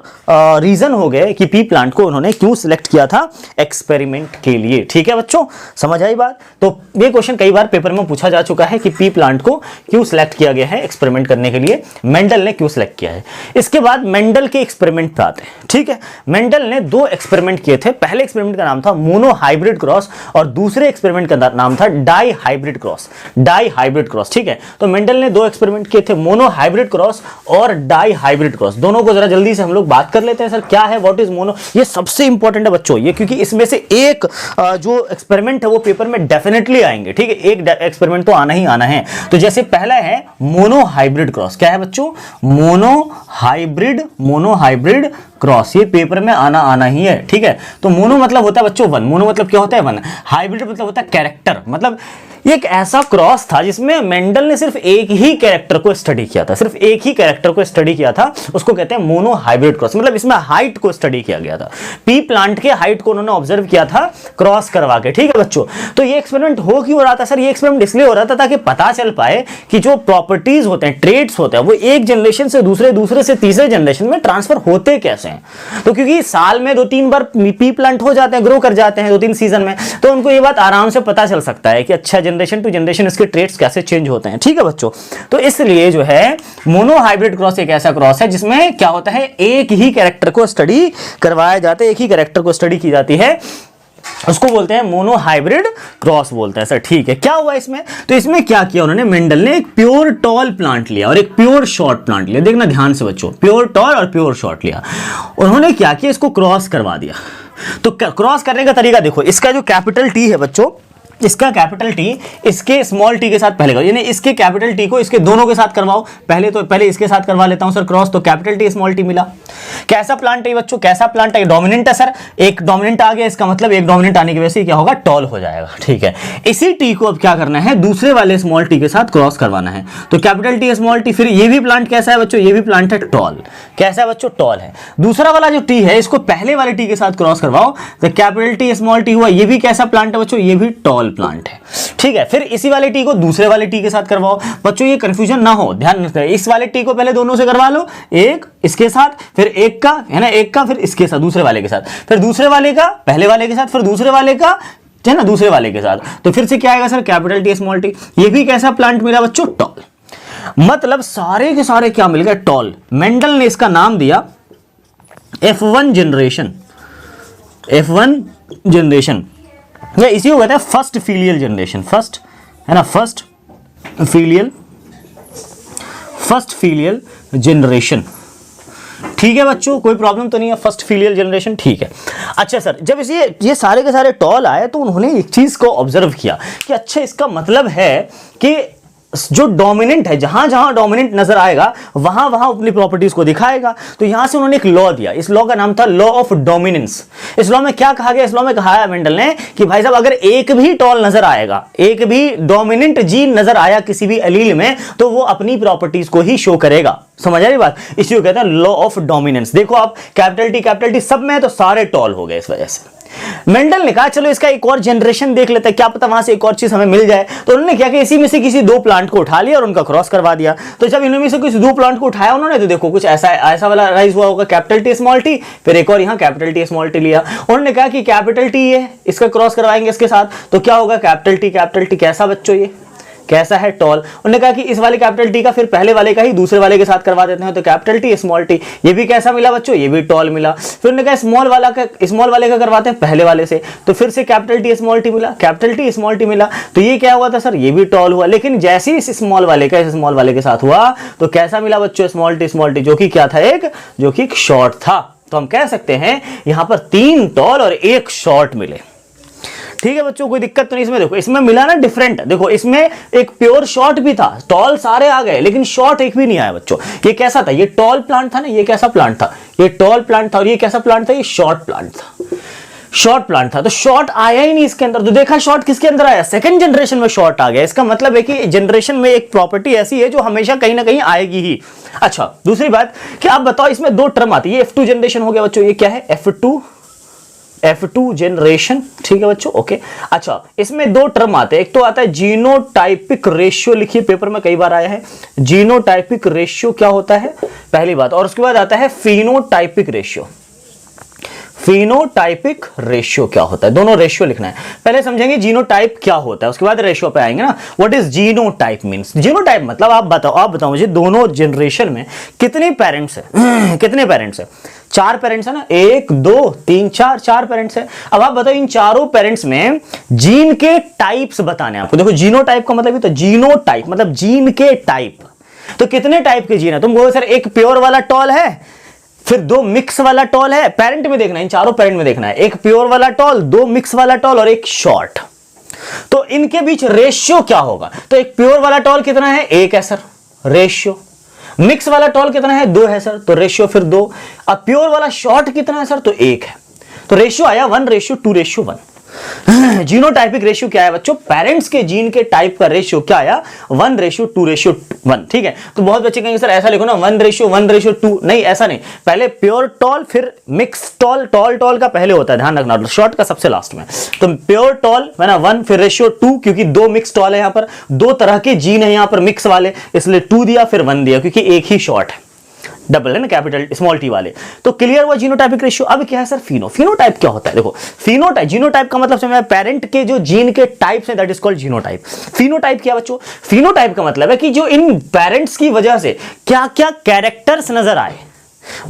रीजन हो गए कि पी प्लांट को उन्होंने क्यों सिलेक्ट किया था एक्सपेरिमेंट के लिए। ठीक है बच्चों, समझ आई बात। तो ये क्वेश्चन कई बार पेपर में पूछा जा चुका है कि पी प्लांट को क्यों सिलेक्ट किया गया है एक्सपेरिमेंट करने के लिए, मेंडल ने क्यों सिलेक्ट किया है। इसके बाद मेंडल के एक्सपेरिमेंट पे आते हैं। ठीक है, मेंडल ने 2 एक्सपेरिमेंट किए थे। पहले एक्सपेरिमेंट का नाम था मोनो हाइब्रिड क्रॉस और दूसरे एक्सपेरिमेंट का नाम था dihybrid cross, dihybrid cross. ठीक है, तो मेंडल ने 2 एक्सपेरिमेंट किए थे, मोनो हाइब्रिड क्रॉस और डाई हाइब्रिड क्रॉस। दोनों को जरा जल्दी से हम लोग बात कर लेते हैं। सर क्या है, व्हाट इज मोनो, ये सबसे इंपॉर्टेंट है बच्चों ये, क्योंकि इसमें से एक जो एक्सपेरिमेंट है वो पेपर में डेफिनेटली आएंगे। ठीक है, एक एक्सपेरिमेंट तो आना ही आना है। तो जैसे पहला है मोनो हाइब्रिड क्रॉस। क्या है बच्चों, मोनो हाइब्रिड क्रॉस, ये पेपर में आना ही है। ठीक है, तो मोनो मतलब होता है बच्चों 1, मोनो मतलब क्या होता है 1, हाइब्रिड मतलब होता है कैरेक्टर, मतलब एक ऐसा क्रॉस था जिसमें मेंडल ने सिर्फ एक ही कैरेक्टर को स्टडी किया था, सिर्फ एक ही कैरेक्टर को स्टडी किया था, उसको कहते हैं मोनो हाइब्रिड क्रॉस। मतलब इसमें हाइट को स्टडी किया गया था, पी प्लांट के हाइट को उन्होंने ऑब्जर्व किया था क्रॉस करवा के। ठीक है बच्चों, तो ये एक्सपेरिमेंट हो क्यों रहा था सर, ये एक्सपेरिमेंट इसलिए हो रहा था ताकि पता चल पाए कि जो प्रॉपर्टीज होते हैं, ट्रेड्स होते हैं, वो एक जनरेशन से दूसरे से तीसरे जनरेशन में ट्रांसफर होते कैसे हैं। तो क्योंकि साल में 2-3 बार पी प्लांट हो जाते हैं, ग्रो कर जाते हैं 2-3 सीजन में, तो उनको ये बात आराम से पता चल सकता है कि अच्छा जनरेशन टू जनरेशन इसके ट्रेड्स कैसे चेंज होते हैं। ठीक है बच्चों, तो इसलिए जो है मोनो हाइब्रिड क्रॉस एक ऐसा क्रॉस है जिसमें क्या होता है, एक ही कैरेक्टर को स्टडी करवाया जाता है, एक ही कैरेक्टर को स्टडी की जाती है, उसको बोलते हैं मोनो हाइब्रिड क्रॉस बोलते हैं सर। ठीक है, क्या हुआ इसमें, तो इसमें क्या किया उन्होंने, मेंडल ने एक प्योर टॉल प्लांट लिया और एक प्योर शॉर्ट प्लांट लिया। देखना ध्यान से बच्चों, प्योर टॉल और प्योर शॉर्ट लिया, उन्होंने क्या किया, इसको क्रॉस करवा दिया। तो क्रॉस करने का तरीका देखो, इसका जो कैपिटल टी है बच्चों, इसका कैपिटल टी इसके स्मॉल टी के साथ पहले करो, यानी इसके कैपिटल टी को इसके दोनों के साथ करवाओ। पहले इसके साथ करवा लेता हूं सर क्रॉस, तो कैपिटल टी स्मॉल टी मिला। कैसा प्लांट है बच्चों, कैसा प्लांट है, डोमिनेंट है सर, एक डोमिनेंट आ गया, इसका मतलब एक डोमिनेंट आने की वजह से क्या होगा, टॉल हो जाएगा। ठीक है, इसी टी को अब क्या करना है, दूसरे वाले स्मॉल टी के साथ क्रॉस करवाना है। तो कैपिटल टी स्मॉल टी, फिर ये भी प्लांट कैसा है बच्चों, ये भी प्लांट है टॉल। कैसा है बच्चों, टॉल है। दूसरा वाला जो टी है इसको पहले वाले टी के साथ क्रॉस करवाओ, तो कैपिटल टी स्मॉल टी हुआ, ये भी कैसा प्लांट है बच्चों, ये भी टॉल प्लांट है। ठीक है, फिर इसी वाले टी को दूसरे वाले टी के साथ करवाओ। बच्चों ये कंफ्यूजन ना हो, ध्यान रखना, इस वाले टी को पहले दोनों से करवा लो, एक इसके साथ, फिर एक का है ना, एक का, फिर इसके साथ दूसरे वाले के साथ, फिर दूसरे वाले का पहले वाले के साथ, फिर दूसरे वाले का है ना दूसरे वाले के साथ। तो फिर से क्या आएगा sir, capital T small T. ये भी कैसा प्लांट मिला बच्चों, टॉल। मतलब सारे के सारे क्या मिल गए, टॉल। मेंडल ने इसका नाम दिया F1 जनरेशन, F1 जनरेशन, या इसी को कहते हैं फर्स्ट फीलियल जनरेशन, फर्स्ट है ना, फर्स्ट फीलियल जनरेशन। ठीक है बच्चों, कोई प्रॉब्लम तो नहीं है, फर्स्ट फीलियल जनरेशन। ठीक है, अच्छा सर, जब ये सारे के सारे टॉल आए तो उन्होंने एक चीज को ऑब्जर्व किया कि अच्छा इसका मतलब है कि जो डोमिनेंट है, जहां जहां डोमिनेंट नजर आएगा वहां वहां अपनी प्रॉपर्टीज को दिखाएगा। तो यहां से उन्होंने एक लॉ दिया, इस लॉ का नाम था लॉ ऑफ डोमिनेंस। इस लॉ में क्या कहा गया, इस लॉ में कहा है मेंडल ने कि भाई साहब अगर एक भी टॉल नजर आएगा, एक भी डोमिनेंट जीन नजर आया किसी भी एलील में, तो वो अपनी प्रॉपर्टीज को ही शो करेगा। समझ आ रही बात, इसी को कहते हैं लॉ ऑफ डोमिनेंस। देखो आप कैपिटल टी सब में है, तो सारे टॉल हो गए इस वजह से। मेंडल ने कहा चलो इसका एक और जनरेशन देख लेते हैं, क्या पता वहां से एक और चीज हमें मिल जाए। तो उन्होंने क्या किया, इसी में से किसी 2 प्लांट को उठा लिया और उन्नका क्रॉस करवा दिया। तो जब इनमें से किसी 2 प्लांट को उठाया उन्होंने, तो देखो कुछ ऐसा वाला राइज हुआ होगा, कैपिटल टी स्मॉल टी, फिर एक और यहाँ कैपिटल टी स्मॉल टी लिया। उन्होंने कहा कि कैपिटल टी है, इसका क्रॉस करवाएंगे इसके साथ, तो क्या होगा, कैपिटल टी कैसा बच्चों, ये कैसा है, टॉल। उन्होंने कहा कि इस वाले कैपिटल टी का फिर पहले वाले का ही दूसरे वाले के साथ करवा देते हैं, तो कैपिटल टी स्मॉल टी, ये भी कैसा मिला बच्चों, ये भी टॉल मिला। फिर उन्होंने कहा स्मॉल वाले का करवाते हैं पहले वाले से, तो फिर से कैपिटल टी स्मॉल टी मिला, कैपिटल टी स्मॉल टी मिला। तो ये क्या हुआ था सर, ये भी टॉल हुआ। लेकिन जैसे ही इस स्मॉल वाले के साथ हुआ, तो कैसा मिला बच्चों, स्मॉल टी, जो कि क्या था, जो कि शॉर्ट था। तो हम कह सकते हैं यहां पर 3 टॉल और 1 शॉर्ट मिले। ठीक है बच्चों, कोई दिक्कत तो नहीं इसमें। देखो इसमें मिला ना डिफरेंट, देखो इसमें एक प्योर शॉर्ट भी था, टॉल सारे आ गए लेकिन शॉर्ट एक भी नहीं आया बच्चों। ये कैसा था, ये टॉल प्लांट था ना, ये कैसा प्लांट था, ये टॉल प्लांट था, और ये कैसा प्लांट था, ये शॉर्ट प्लांट था, शॉर्ट प्लांट था। तो शॉर्ट आया ही नहीं इसके अंदर। तो देखा शॉर्ट किसके अंदर आया, सेकंड जनरेशन में शॉर्ट आ गया। इसका मतलब है कि जनरेशन में एक प्रॉपर्टी ऐसी है जो हमेशा कहीं ना कहीं आएगी ही। अच्छा, दूसरी बात कि आप बताओ इसमें 2 टर्म आती है, ये F2 जनरेशन हो गया बच्चों, ये क्या है, F2 F2 जनरेशन, ठीक है बच्चों, ओके। अच्छा, इसमें दो टर्म आते हैं, एक तो आता है जीनोटाइपिक रेशियो, लिखिए पेपर में कई बार आया है, जीनोटाइपिक रेशियो क्या होता है पहली बात, और उसके बाद आता है फिनोटाइपिक रेशियो। फिनोटाइपिक रेशियो क्या होता है, दोनों रेशियो लिखना है, पहले समझेंगे जीनोटाइप क्या होता है, उसके बाद रेशियो पे आएंगे ना। What is genotype means, genotype मतलब आप बताओ मुझे दोनों जनरेशन में कितने पेरेंट्स है कितने पेरेंट्स है, 4 पेरेंट्स है ना, 1 2 3 4, 4 पेरेंट्स है। अब आप बताओ इन चारों पेरेंट्स में जीन के टाइप्स बताने आपको। देखो जीनोटाइप का मतलब ये तो जीनोटाइप मतलब जीन के टाइप, तो कितने टाइप के जीन है, तुम बोलो सर एक प्योर वाला टॉल है, फिर 2 मिक्स वाला टॉल है, पेरेंट में देखना है, इन चारों पेरेंट में देखना है, एक प्योर वाला टॉल, 2 मिक्स वाला टॉल और एक शॉर्ट, तो इनके बीच रेशियो क्या होगा। तो एक प्योर वाला टॉल कितना है, 1 है सर, रेशियो। मिक्स वाला टॉल कितना है, 2 है सर, तो रेशियो फिर 2। अब प्योर वाला शॉर्ट कितना है सर, तो 1 है, तो रेशियो आया 1:2:1। जीनोटाइपिक रेशियो क्या है बच्चों, पेरेंट्स के जीन के टाइप का रेशियो क्या आया, 1:2:1, ठीक है। तो बहुत बच्चे कहेंगे सर ऐसा लिखो ना 1:1:2, नहीं ऐसा नहीं, पहले प्योर टॉल फिर मिक्स टॉल, टॉल का पहले होता है, ध्यान रखना, शॉर्ट का सबसे लास्ट में। तो प्योर टॉल है ना 1, फिर रेशियो 2, क्योंकि 2 मिक्स टॉल है, यहां पर 2 तरह के जीन है यहां पर मिक्स वाले, इसलिए 2 दिया फिर 1 दिया, क्योंकि एक ही शॉर्ट है, डबल है ना, कैपिटल स्मॉल टी वाले। तो क्लियर हुआ जीनोटाइपिक रेशियो। अब क्या है सर फिनोटाइप क्या होता है, देखो फिनोटाइप, जीनोटाइप का मतलब समझ, पेरेंट के जो जीन के टाइप्स हैं that is called genotype. Phenotype क्या बच्चों, फिनोटाइप का मतलब है कि जो इन पेरेंट्स की वजह से क्या क्या कैरेक्टर्स नजर आए,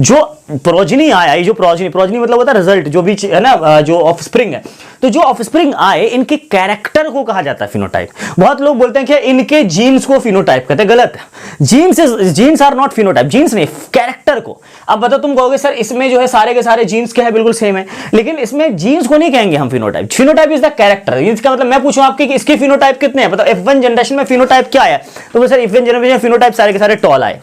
जो प्रोजनी आया, ये जो प्रोजनी मतलब होता है रिजल्ट, जो भी है ना, जो ऑफस्प्रिंग है, तो जो ऑफस्प्रिंग आए इनके कैरेक्टर को कहा जाता है फिनोटाइप। बहुत लोग बोलते हैं कि इनके जीन्स को फिनोटाइप कहते हैं, गलत है। Genes are not phenotype, genes नहीं, कैरेक्टर को। अब बताओ, तुम कहोगे सर इसमें जो है सारे के सारे जीन्स क्या है, बिल्कुल सेम है, लेकिन इसमें जीन्स को नहीं कहेंगे हम phenotype. Phenotype is the character. इसका मतलब मैं पूछूं आपके कि इसके फिनोटाइप कितने हैं, बताओ F1 जनरेशन में फिनोटाइप क्या आया, तो सर F1 जनरेशन में फिनोटाइप सारे के सारे टॉल आए।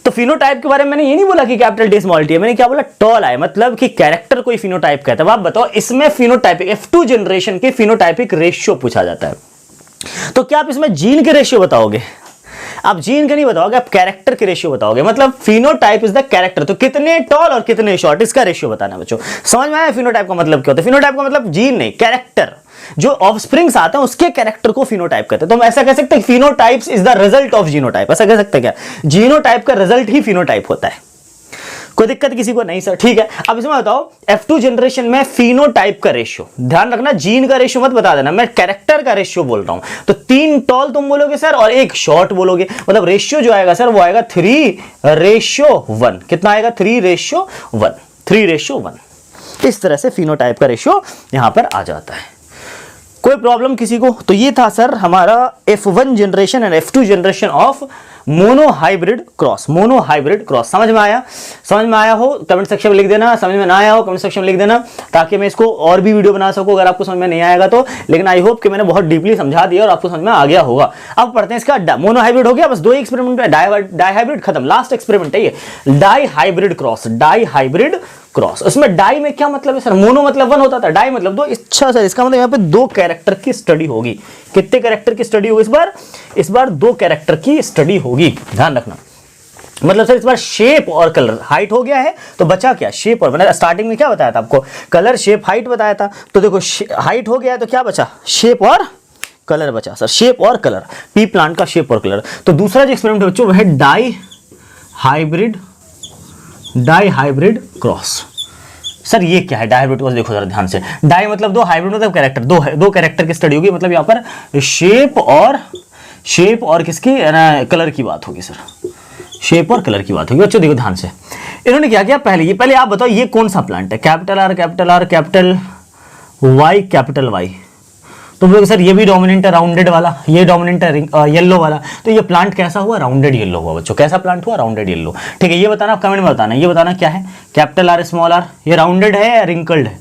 तो फिनोटाइप के बारे में मैंने ये नहीं बोला कि कैपिटल टी स्मॉल टी है, मैंने क्या बोला, टॉल आए, मतलब कि कैरेक्टर कोई फिनोटाइप कहता है। आप बताओ इसमें फिनोटाइपिक F2 जनरेशन के फिनोटाइपिक रेशियो पूछा जाता है, तो क्या आप इसमें जीन के रेशियो बताओगे, आप जीन के नहीं बताओगे, आप कैरेक्टर के रेशियो बताओगे। मतलब फिनोटाइप इज द कैरेक्टर, तो कितने टॉल और कितने शॉर्ट, इसका रेशियो बताना है बच्चों। समझ में आया फिनोटाइप का मतलब क्या होता है, फिनोटाइप का मतलब जीन नहीं, कैरेक्टर, जो ऑफस्प्रिंग्स आते हैं उसके कैरेक्टर को फिनोटाइप कहते हैं। तो हम ऐसा कह सकते हैं phenotypes is the result of genotype, ऐसा कह सकते हैं क्या, जीनोटाइप का रिजल्ट ही फिनोटाइप होता है। कोई दिक्कत किसी को नहीं सर, ठीक है। अब इसमें बताओ F2 जनरेशन में फिनोटाइप का रेशियो, ध्यान रखना जीन का रेशियो मत बता देना, मैं कैरेक्टर का रेशियो बोल रहा हूं। तो 3 टॉल तुम बोलोगे सर और 1 शॉर्ट बोलोगे, मतलब रेशियो जो आएगा सर वो आएगा 3:1। कितना आएगा, 3:1, 3:1। इस तरह से फिनोटाइप का रेशियो यहां पर आ जाता है। कोई प्रॉब्लम किसी को, तो ये था सर हमारा F1 generation and F2 generation of monohybrid cross. Monohybrid cross समझ में आया, समझ में आया हो कमेंट सेक्शन में लिख देना, समझ में ना आया हो कमेंट सेक्शन में लिख देना, ताकि मैं इसको और भी वीडियो बना सकूं अगर आपको समझ में नहीं आएगा तो। लेकिन आई होप कि मैंने बहुत डीपली समझा दिया और आपको समझ में आ गया होगा। अब पढ़ते हैं इसका मोनोहाइब्रिड हो गया, बस 2 एक्सपेरिमेंट में डाइहाइब्रिड खत्म, लास्ट एक्सपेरिमेंट है ये, डाइहाइब्रिड क्रॉस। डाइहाइब्रिड क्रॉस, उसमें डाई में क्या मतलब है सर, मोनो मतलब 1 होता था, डाई मतलब 2। अच्छा सर, इसका मतलब यहाँ पे 2 कैरेक्टर की स्टडी होगी। कितने कैरेक्टर की स्टडी होगी इस बार 2 कैरेक्टर की स्टडी होगी, ध्यान रखना। मतलब सर इस बार शेप और कलर, हाइट हो गया है तो बचा क्या, शेप और, मैंने स्टार्टिंग में क्या बताया था आपको, कलर शेप हाइट बताया था। तो देखो हाइट हो गया है तो क्या बचा, शेप और कलर बचा सर, शेप और कलर, पी प्लांट का शेप और कलर। तो दूसरा जो एक्सपेरिमेंट है बच्चों वह है डाइहाइब्रिड क्रॉस। सर ये क्या है डाइहाइब्रिड क्रॉस, देखो जरा ध्यान से, डाई मतलब 2, हाइब्रिड मतलब कैरेक्टर, 2 कैरेक्टर की स्टडी होगी। मतलब यहाँ पर शेप और किसकी कलर की बात होगी सर, शेप और कलर की बात होगी। बच्चों देखो ध्यान से, इन्होंने क्या किया, पहले आप बताओ ये कौन सा प्लांट है, capital R capital Y capital Y. तो बोलोगे सर ये भी डोमिनेंट है राउंडेड वाला, ये डोमिनेंट है येलो वाला, तो ये प्लांट कैसा हुआ, राउंडेड येलो हुआ बच्चों। कैसा प्लांट हुआ, राउंडेड येलो। ठीक है, ये बताना कमेंट में बताना, ये बताना क्या है, कैपिटल आर स्मॉल आर, ये राउंडेड है या रिंकल्ड है,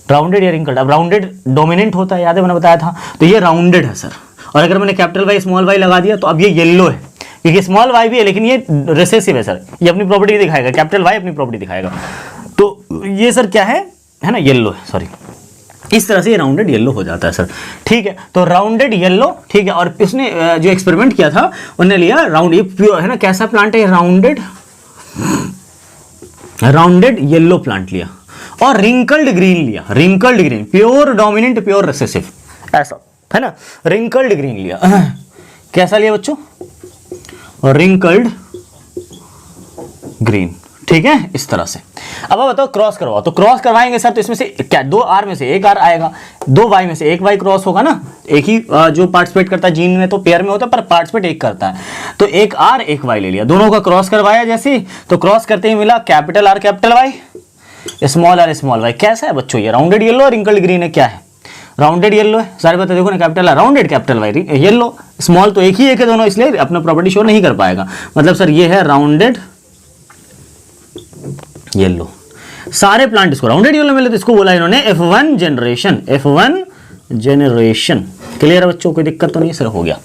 राउंडेड या रिंकल्ड। अब राउंडेड डोमिनेंट होता है, याद है मैंने बताया था, तो ये राउंडेड है सर। और अगर मैंने कैपिटल वाई स्मॉल वाई लगा दिया तो अब ये येलो है, क्योंकि स्मॉल वाई भी है लेकिन ये रिसेसिव है सर, ये अपनी प्रॉपर्टी दिखाएगा, कैपिटल वाई अपनी प्रॉपर्टी दिखाएगा। तो ये सर क्या है ना, येलो है, सॉरी। इस तरह से ये राउंडेड येलो हो जाता है सर। ठीक है, तो राउंडेड येलो, ठीक है। और इसने जो एक्सपेरिमेंट किया था उन्होंने लिया राउंड, ये प्योर है ना, कैसा प्लांट है, राउंडेड येलो प्लांट लिया। और रिंकल्ड ग्रीन लिया, wrinkled green, pure dominant pure recessive, ऐसा है ना, रिंकल्ड ग्रीन लिया। कैसा लिया बच्चों, रिंकल्ड ग्रीन, ठीक है, इस तरह से। अब आप बताओ क्रॉस करवाओ, तो क्रॉस करवाएंगे सर, तो इसमें से क्या 2 आर में से 1 आर आएगा, 2 वाई में से 1 वाई क्रॉस होगा ना, एक ही जो पार्टिसिपेट करता है जीन में तो पेयर में होता है, पर पार्टिसिपेट एक करता है, तो 1 आर 1 वाई ले लिया, दोनों का क्रॉस करवाया जैसे, तो क्रॉस करते ही मिला capital R capital Y, small R small Y. कैसा है बच्चों ये, राउंडेड येलो और रिंकल्ड ग्रीन है, क्या है, राउंडेड येलो है, सारे बता देखो ना, capital R rounded, capital Y yellow, small तो एक ही है दोनों, इसलिए अपना प्रॉपर्टी शो नहीं कर पाएगा, मतलब सर ये है राउंडेड येलो। सारे प्लांट इसको राउंडेड येलो मिले, तो इसको बोला इन्होंने F1 generation, F1 generation. Clear है बच्चों, कोई दिक्कत तो नहीं, सर हो गया।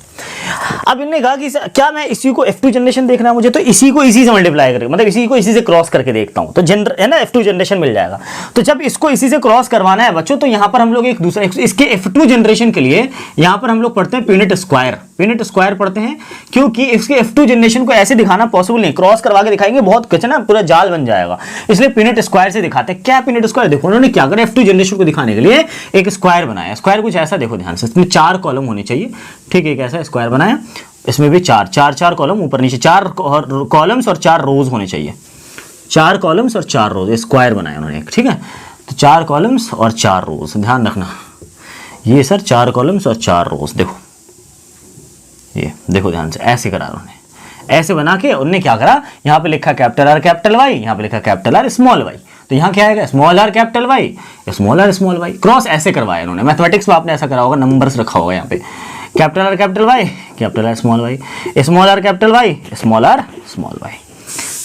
अब इन्होंने कहा कि क्या मैं इसी को F2 जनरेशन देखना है मुझे, तो इसी को इसी से मल्टीप्लाई करके, मतलब इसी को इसी से क्रॉस करके देखता हूं, तो है ना F2 जनरेशन मिल जाएगा। तो जब इसको इसी से क्रॉस करवाना है बच्चों, तो यहां पर हम लोग एक दूसरा, इसके F2 जनरेशन के लिए यहां पर हम लोग पढ़ते हैं पीनट स्क्वायर, पीनट स्क्वायर पढ़ते हैं, क्योंकि इसके F2 जनरेशन को ऐसे दिखाना पॉसिबल नहीं, क्रॉस करवा के दिखाएंगे बहुत कुछ ना, पूरा जाल बन जाएगा, इसलिए पीनट स्क्वायर से दिखाते हैं। क्या पीनट स्क्वायर, देखो उन्होंने क्या करा, F2 जनरेशन को दिखाने के लिए एक स्क्वायर बनाया। स्क्वायर कुछ ऐसा, देखो ध्यान से, इसमें 4 कॉलम होने चाहिए, ठीक है, कैसा स्क्वायर बनाया, इसमें भी 4 कॉलम, ऊपर नीचे 4 कॉलम्स और 4 रोज होने चाहिए, 4 कॉलम्स और 4 रोज, स्क्वायर बनाया उन्होंने, ठीक है। तो 4 कॉलम्स और 4 रोज, ध्यान रखना, ये सर 4 कॉलम्स और 4 रोज, देखो ये देखो ध्यान से, ऐसे करा उन्होंने, ऐसे बना के उन्होंने क्या करा, यहाँ पे लिखा कैपिटल आर कैपिटल वाई, यहाँ पे लिखा कैपिटल आर स्मॉल वाई, तो यहाँ क्या आएगा, small R capital Y, small R small Y, cross ऐसे करवाया इन्होंने। मैथमेटिक्स में आपने ऐसा करा होगा, नंबर्स रखा होगा यहाँ पे, capital R capital Y, capital R small Y, small R capital Y, small R small Y,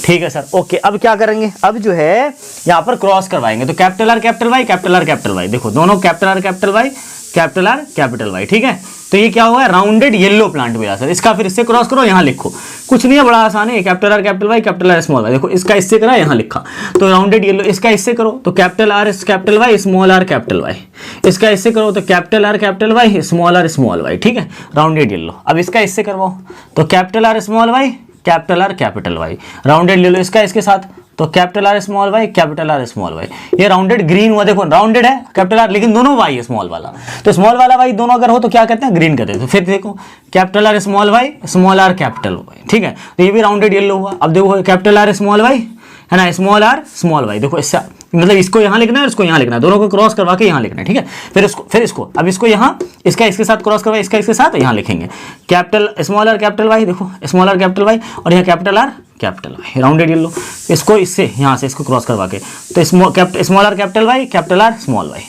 ठीक है सर, ओके। अब क्या करेंगे, अब जो है यहाँ पर क्रॉस करवाएंगे, तो capital R capital Y, capital R capital Y, देखो दोनों capital R capital Y, capital R capital Y, ठीक है। तो ये क्या हुआ, राउंडेड येलो प्लांट मिला सर। इसका फिर इससे क्रॉस करो, यहाँ लिखो, कुछ नहीं है, बड़ा आसान है, capital R capital Y, capital R small Y, देखो इसका इससे करा, यहाँ लिखा, तो राउंडेड येलो, इसका इससे करो तो capital R capital Y, small R capital Y, इसका इससे करो तो capital R capital Y, small R small Y, ठीक है, राउंडेड येलो। अब इसका इससे करवाओ तो capital R small Y, capital R capital Y, rounded yellow, इसका इसके साथ तो capital R small Y, capital R small Y, ये राउंडेड ग्रीन हुआ, देखो राउंडेड है कैपिटल आर, लेकिन दोनों वाई है स्मॉल वाला, तो स्मॉल वाला वाई दोनों अगर हो तो क्या कहते हैं, ग्रीन कहते हैं। तो फिर देखो capital R small Y, small R capital Y, ठीक है, तो ये भी राउंडेड येलो हुआ। अब देखो कैपिटल आर स्मॉल वाई है ना, स्मॉल आर स्मॉल वाई, देखो इससे मतलब इसको यहाँ लिखना है और इसको यहाँ लिखना है, दोनों को क्रॉस करवा के यहाँ लिखना है, ठीक है। फिर इसको अब इसको यहाँ, इसका इसके साथ क्रॉस करवा, इसका इसके साथ यहाँ लिखेंगे, capital small R capital Y, देखो स्मॉल आर कैपिटल वाई, और यहाँ capital R capital Y, rounded yellow, इसको इससे यहाँ से इसको क्रॉस करवा के, तो small R capital Y, capital R small Y,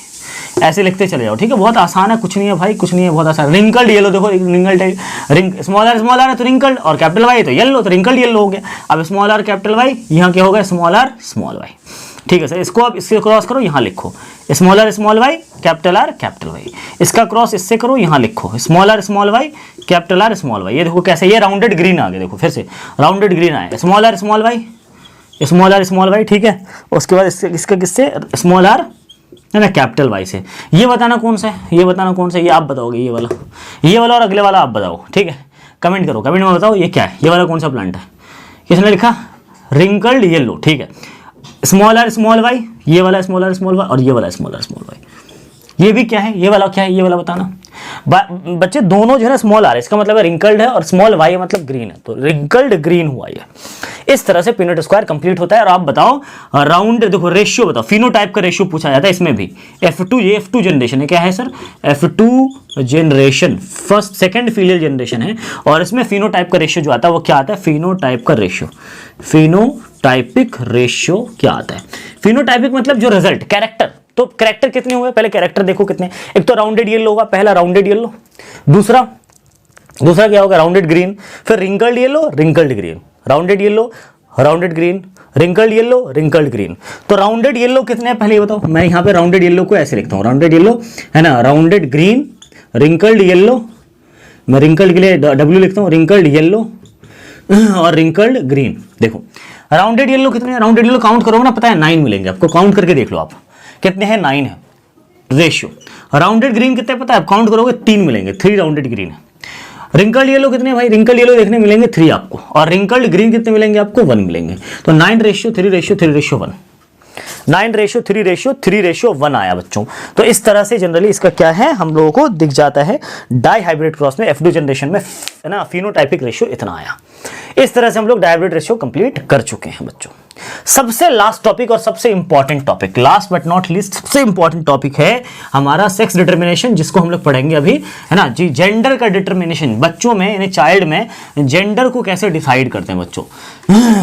ऐसे लिखते चले जाओ, ठीक है, बहुत आसान है, कुछ नहीं है भाई, कुछ नहीं है, बहुत आसान। रिंकल्ड येलो, देखो रिंकल्ड रिंग, स्मॉल आर है तो रिंकल्ड, और कैपिटल वाई तो येलो, तो रिंकल्ड येलो हो गया। अब स्मॉल आर कैपिटल वाई, यहाँ क्या होगा, स्मॉल आर स्मॉल वाई, ठीक है सर। इसको अब इससे क्रॉस करो, यहाँ लिखो small R small Y, capital R capital Y, इसका क्रॉस इससे करो, यहाँ लिखो small R small Y, capital R small Y, ये देखो कैसे, ये राउंडेड ग्रीन आ गया, देखो फिर से राउंडेड ग्रीन आया, small R small Y, small R small Y, ठीक है। उसके बाद इसका किससे, स्मॉल आर है ना कैपिटल वाई से। ये बताना कौन सा है, ये बताना कौन सा है, ये आप बताओगे, ये वाला और अगले वाला आप बताओ, ठीक है, कमेंट करो, कमेंट में बताओ ये क्या है, ये वाला कौन सा प्लांट है, किसने लिखा, रिंकल्ड येलो, ठीक है, स्मॉल आर स्मॉल वाई, ये वाला स्मॉल आर स्मॉल वाई, और ये वाला स्मॉल आर स्मॉल वाई, ये भी क्या है, ये वाला क्या है, ये वाला बताना। बच्चे दोनों जो है ना स्मॉल आर, इसका मतलब है रिंकल्ड है, और स्मॉल वाई मतलब ग्रीन है, तो रिंकल्ड ग्रीन हुआ ये। इस तरह से पीनट स्क्वायर कंप्लीट होता है। और आप बताओ राउंड, देखो रेशियो बताओ, फिनोटाइप का रेशियो पूछा जाता है इसमें भी। F2, ये F2 जनरेशन है, क्या है sir, F2 generation, first second filial generation है, और इसमें फिनोटाइप का रेशियो जो आता है वो क्या आता है, फिनोटाइप का रेशियो, फिनोटाइपिक रेशियो क्या आता है, फिनोटाइपिक मतलब जो रिजल्ट, कैरेक्टर। तो कैरेक्टर कितने हुए, पहले कैरेक्टर देखो कितने, एक तो राउंडेड येलो होगा, पहला राउंडेड येलो, दूसरा क्या होगा, राउंडेड ग्रीन, फिर wrinkled yellow, wrinkled green, rounded yellow, rounded green, wrinkled yellow, wrinkled green. तो राउंडेड येलो कितने हैं पहले ये बताओ, मैं यहाँ पे राउंडेड येलो को ऐसे लिखता हूँ, राउंडेड येलो है ना, राउंडेड ग्रीन, रिंकल्ड येलो, मैं रिंकल्ड के लिए W लिखता हूँ, रिंकल्ड येलो और रिंकल्ड ग्रीन। देखो राउंडेड येलो कितने हैं, राउंडेड येलो काउंट करोगे ना, पता है 9 मिलेंगे आपको, काउंट करके देख लो आप कितने हैं, 9 है रेशियो। राउंडेड ग्रीन कितने पता है, आप काउंट करोगे 3 मिलेंगे, 3 राउंडेड ग्रीन है। रिंकल्ड येलो कितने भाई, रिंकल्ड येलो देखने मिलेंगे 3 आपको, और रिंकल्ड ग्रीन कितने मिलेंगे आपको, 1 मिलेंगे। तो 9 रेशियो 3 रेशियो 3 रेशियो 1, 9:3:3:1 आया बच्चों। तो इस तरह से जनरली इसका क्या है हम लोगों को दिख जाता है डाई हाइब्रिड क्रॉस में F2 जनरेशन में, है ना, फिनोटाइपिक रेशियो इतना आया। इस तरह से हम लोग डाई हाइब्रिड रेशियो कंप्लीट कर चुके हैं बच्चों। सबसे लास्ट टॉपिक और सबसे important topic, last but not least, सबसे इंपॉर्टेंट टॉपिक है हमारा सेक्स डिटर्मिनेशन, जिसको हम लोग पढ़ेंगे अभी, है ना जी। जेंडर का डिटर्मिनेशन, बच्चों में यानी चाइल्ड में जेंडर को कैसे डिसाइड करते हैं बच्चों,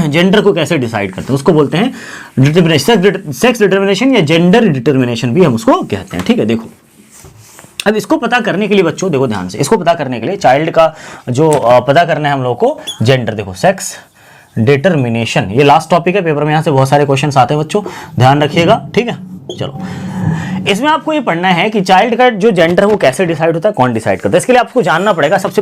जेंडर को कैसे डिसाइड करते हैं उसको बोलते हैं डिटर्मिनेशन, सेक्स डिटर्मिनेशन या जेंडर डिटर्मिनेशन भी हम उसको कहते हैं। ठीक है, देखो अब इसको पता करने के लिए बच्चों देखो ध्यान से, इसको पता करने के लिए चाइल्ड का जो पता करना है हम लोग को जेंडर, देखो सेक्स डिटर्मिनेशन, ये लास्ट टॉपिक है पेपर में, यहाँ से बहुत सारे क्वेश्चन आते हैं बच्चों, ध्यान रखिएगा। ठीक है, चलो इसमें आपको ये पढ़ना है कि चाइल्ड का जो जेंडर है वो कैसे डिसाइड होता है, कौन डिसाइड करता है। इसके लिए आपको जानना पड़ेगा सबसे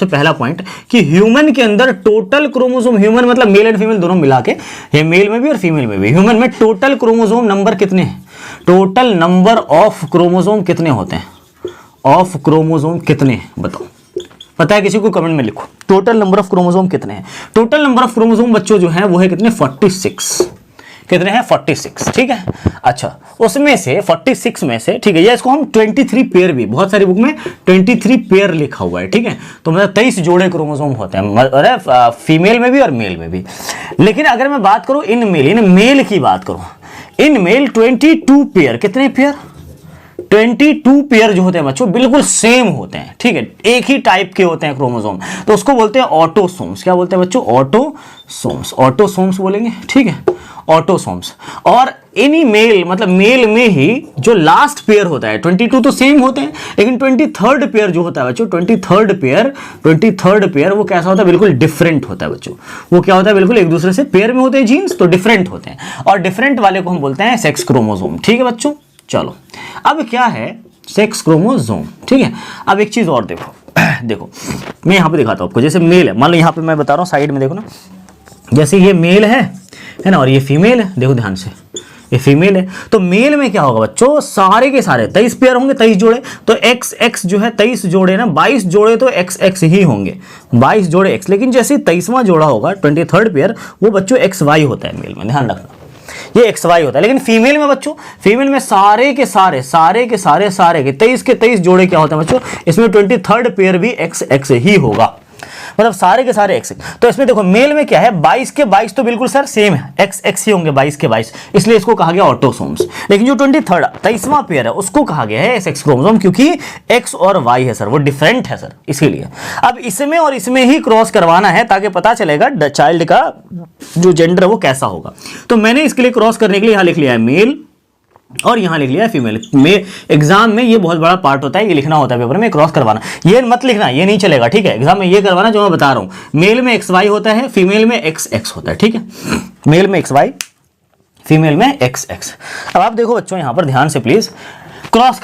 पहला पॉइंट कि ह्यूमन के अंदर टोटल क्रोमोसोम, ह्यूमन मतलब मेल एंड फीमेल दोनों मिला के, ये मेल में भी और फीमेल में भी, ह्यूमन में टोटल क्रोमोसोम नंबर कितने हैं, टोटल नंबर ऑफ क्रोमोसोम कितने होते हैं, ऑफ क्रोमोसोम कितने हैं बताओ, पता है किसी को कमेंट में लिखो, टोटल नंबर ऑफ क्रोमोसोम कितने हैं। टोटल नंबर ऑफ क्रोमोसोम बच्चों जो है वो है कितने, 46, कितने हैं 46। ठीक है, अच्छा उसमें से 46 में से, ठीक है, या इसको हम 23 पेयर भी, बहुत सारी बुक में 23 पेयर लिखा हुआ है। ठीक है, तो मतलब 23 जोड़े क्रोमोसोम होते हैं, अरे फीमेल में भी और मेल में भी। लेकिन अगर मैं बात करूं इन मेल की बात करूं, इन मेल 22 पेयर, कितने पेयर, 22 पेयर जो होते हैं बच्चों बिल्कुल सेम होते हैं। ठीक है, एक ही टाइप के होते हैं क्रोमोसोम, तो उसको बोलते हैं ऑटोसोम्स। क्या बोलते हैं बच्चों, ऑटोसोम्स, ऑटोसोम्स बोलेंगे। ठीक है, ऑटोसोम्स। और एनी मेल मतलब मेल में ही जो लास्ट पेयर होता है, 22 तो सेम होते हैं, लेकिन 23rd पेयर जो होता है बच्चों, 23rd पेयर वो कैसा होता है, बिल्कुल डिफरेंट होता है बच्चों। वो क्या होता है, बिल्कुल एक दूसरे से पेयर में होते हैं जीन्स, तो डिफरेंट होते हैं, और डिफरेंट वाले को हम बोलते हैं सेक्स क्रोमोसोम। ठीक है बच्चों, चलो अब क्या है सेक्स क्रोमोसोम। ठीक है, अब एक चीज और देखो देखो मैं यहां पे दिखाता हूं आपको, जैसे मेल है, मान लो यहां पे मैं बता रहा हूं साइड में, देखो ना, जैसे ये मेल है ना, और ये फीमेल है, देखो ध्यान से, ये फीमेल है। तो मेल में क्या होगा बच्चों, सारे के सारे 23 पेयर होंगे, 23 जोड़े, तो x जो है 23 जोड़े ना, 22 जोड़े तो x ही होंगे, 22 जोड़े x। लेकिन जैसे 23वां जोड़ा होगा 23rd पेयर, वो बच्चों XY होता है मेल में, ध्यान रखना ये XY होता है। लेकिन फीमेल में बच्चों, फीमेल में सारे के 23 जोड़े क्या होते हैं बच्चों, इसमें 23rd पेयर भी x ही होगा, मतलब सारे के सारे x। तो इसमें देखो मेल में क्या है, 22 के 22 तो बिल्कुल सर सेम है, x ही होंगे 22 के 22, इसलिए इसको कहा गया ऑटोसोम्स। लेकिन जो 23वां पेयर है उसको कहा गया है सेक्स क्रोमोसोम, क्योंकि x और y है सर, वो डिफरेंट है सर, इसीलिए। अब इसमें और इसमें ही क्रॉस करवाना है ताकि पता चलेगा चाइल्ड का जो जेंडर है वो कैसा होगा। तो मैंने इसके लिए क्रॉस करने के लिए यहां लिख लिया है मेल और यहां लिख लिया है फीमेल। में एग्जाम में ये बहुत बड़ा पार्ट होता है, ये लिखना होता है पेपर में, क्रॉस करवाना, ये मत लिखना, ये नहीं चलेगा। ठीक है, एग्जाम में ये करवाना जो मैं बता रहा हूं, मेल में XY होता है, फीमेल में XX होता है। ठीक है, मेल में XY, फीमेल में XX। अब आप देखो बच्चों यहां पर ध्यान से प्लीज, क्रॉस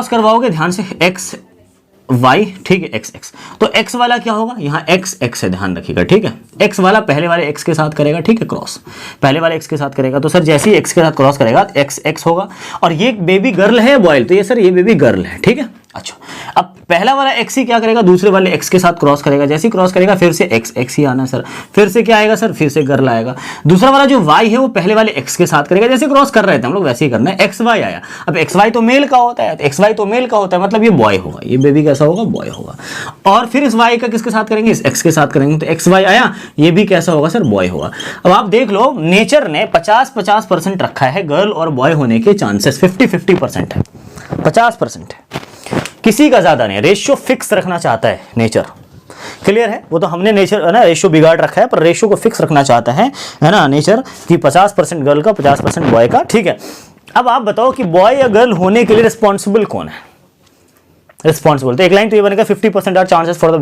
करवाओगे ध्यान से, XY, ठीक है, XX। तो X वाला क्या होगा, यहाँ XX है, ध्यान रखिएगा। ठीक है, X वाला पहले वाले X के साथ करेगा, ठीक है, क्रॉस पहले वाले X के साथ करेगा, तो सर जैसे ही X के साथ क्रॉस करेगा XX होगा। और ये बेबी गर्ल है बॉय, तो ये सर ये बेबी गर्ल है। ठीक है, अच्छा अब पहला वाला X ही क्या करेगा, दूसरे वाले X के साथ क्रॉस करेगा, जैसे ही क्रॉस करेगा फिर से XX ही आना सर, फिर से क्या आएगा सर, फिर से गर्ल आएगा। दूसरा वाला जो Y है वो पहले वाले X के साथ करेगा, जैसे क्रॉस कर रहे थे हम लोग वैसे ही करना है, XY आया। अब XY तो मेल का होता है, XY तो मेल का होता है, मतलब ये बॉय होगा, ये बेबी कैसा होगा, बॉय होगा। और फिर इस Y का किसके साथ करेंगे, इस X के साथ करेंगे, तो XY आया, ये भी कैसा होगा सर, बॉय होगा। अब आप देख लो नेचर ने 50-50% रखा है, गर्ल और बॉय होने के चांसेस 50-50% है, 50% है, किसी का ज्यादा नहीं, रेशियो फिक्स रखना चाहता है नेचर, क्लियर है। वो तो हमने नेचर है ना रेशियो बिगाड़ रखा है, पर रेशियो को फिक्स रखना चाहता है ना नेचर, कि 50% गर्ल का 50% बॉय का। ठीक है, अब आप बताओ कि बॉय या गर्ल होने के लिए रिस्पॉन्सिबल कौन है, रिस्पॉन्सिबल। तो एक लाइन तो ये बनेगा 50% are chances for the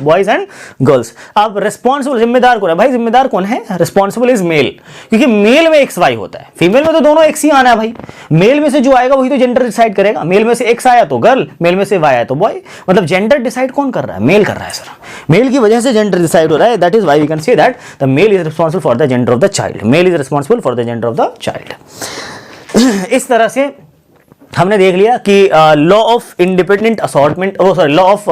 boys and girls. अब रिस्पॉन्सिबल जिम्मेदार कौन है भाई, जिम्मेदार कौन है, रिस्पॉन्सिबल इज मेल, क्योंकि मेल में XY होता है, फीमेल में तो दोनों X ही आना है भाई। मेल में से जो आएगा वही तो जेंडर डिसाइड करेगा, मेल में से X आया तो गर्ल, मेल में से Y आया तो बॉय, मतलब जेंडर डिसाइड कौन कर रहा है, मेल कर रहा है सर, मेल की वजह से जेंडर डिसाइड हो रहा है। That is why we can say that the male is responsible for the gender of the child, male is responsible for the gender of the child. इस तरह से हमने देख लिया कि law of independent assortment, law of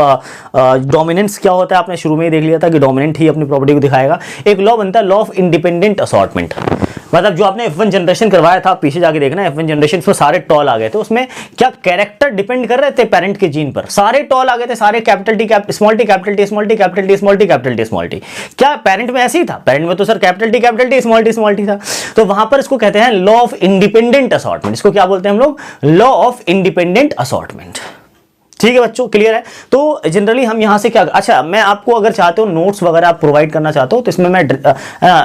dominance क्या होता है, आपने शुरू में ही देख लिया था कि डोमिनेंट ही अपनी प्रॉपर्टी को दिखाएगा। एक लॉ बनता है लॉ ऑफ इंडिपेंडेंट असॉर्टमेंट, मतलब जो आपने F1 जनरेशन करवाया था, पीछे जाके देखना F1 जनरेशन में सारे टॉल आ गए थे, उसमें क्या कैरेक्टर डिपेंड कर रहे थे पेरेंट के जीन पर, सारे टॉल आ गए थे, सारे capital T small T capital T small T capital T small T capital T small T. क्या पेरेंट में ऐसे ही था? पेरेंट में तो sir capital T small T था। तो वहां पर इसको कहते हैं लॉ ऑफ इंडिपेंडेंट असॉर्टमेंट। इसको क्या बोलते हैं हम लोग? Law of independent assortment. ठीक है बच्चों, क्लियर है? तो जनरली हम यहां से क्या, अच्छा मैं आपको अगर चाहते हो नोट्स वगैरह आप प्रोवाइड करना चाहते हो तो इसमें मैं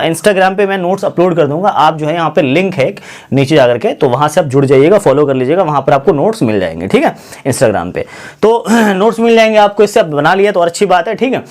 इंस्टाग्राम पे मैं नोट्स अपलोड कर दूंगा। आप जो है यहाँ पे लिंक है नीचे जाकर के, तो वहां से आप जुड़ जाइएगा, फॉलो कर लीजिएगा, वहां पर आपको नोट्स मिल जाएंगे। ठीक है, इंस्टाग्राम पे तो नोट्स मिल जाएंगे आपको, इससे आप बना लिया तो और अच्छी बात है। ठीक है,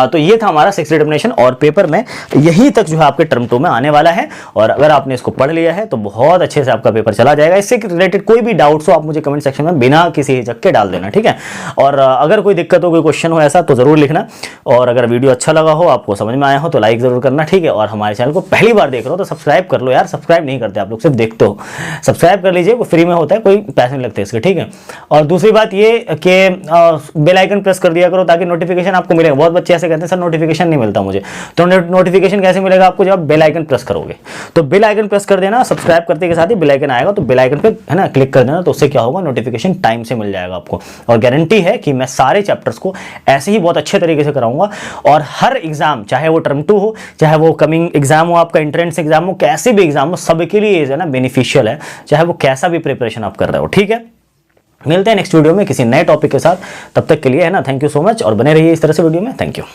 तो ये था हमारा 6th डिटर्मिनेशन, और पेपर में यहीं तक जो है आपके टर्म 2 में आने वाला है। और अगर आपने इसको पढ़ लिया है तो बहुत अच्छे से आपका पेपर चला जाएगा। इससे रिलेटेड कोई भी डाउट्स हो आप मुझे कमेंट सेक्शन में बिना किसी हिचक के डाल देना। ठीक है, और अगर कोई दिक्कत हो, कोई क्वेश्चन हो ऐसा, तो जरूर लिखना। और अगर वीडियो अच्छा लगा हो, आपको समझ में आया हो, तो लाइक जरूर करना। ठीक है, और हमारे चैनल को पहली बार देख रहे हो तो सब्सक्राइब कर लो यार, सब्सक्राइब नहीं करते आप लोग, सिर्फ देखते हो। सब्सक्राइब कर लीजिए, फ्री में होता है, कोई पैसे नहीं लगते इसके। ठीक है, और दूसरी बात ये कि बेल आइकन प्रेस कर दिया करो ताकि नोटिफिकेशन आपको मिलेगा। बहुत बच्चे ऐसे कहते हैं सर नोटिफिकेशन नहीं मिलता मुझे, तो नोटिफिकेशन कैसे मिलेगा आपको? जब आप बेल आइकन प्रेस करोगे, तो बेल आइकन प्रेस कर देना, सब्सक्राइब करते के साथ ही बेल आइकन आएगा, तो बेल आइकन पे है ना क्लिक कर देना, तो उससे क्या होगा, नोटिफिकेशन टाइम से मिल जाएगा आपको। और गारंटी है कि मैं सारे चैप्टर्स को ऐसे ही बहुत अच्छे तरीके से कराऊंगा, और हर एग्जाम, चाहे वो टर्म 2 हो, चाहे वो कमिंग एग्जाम हो, आपका एंट्रेंस एग्जाम हो, कैसे भी एग्जाम हो, सबके लिए है ना बेनिफिशियल है, चाहे वो कैसा भी प्रिपरेशन आप कर रहे हो। ठीक है, मिलते हैं नेक्स्ट वीडियो में किसी नए टॉपिक के साथ, तब तक के लिए है ना, थैंक यू सो मच, और बने रहिए इस तरह से वीडियो में। Thank you.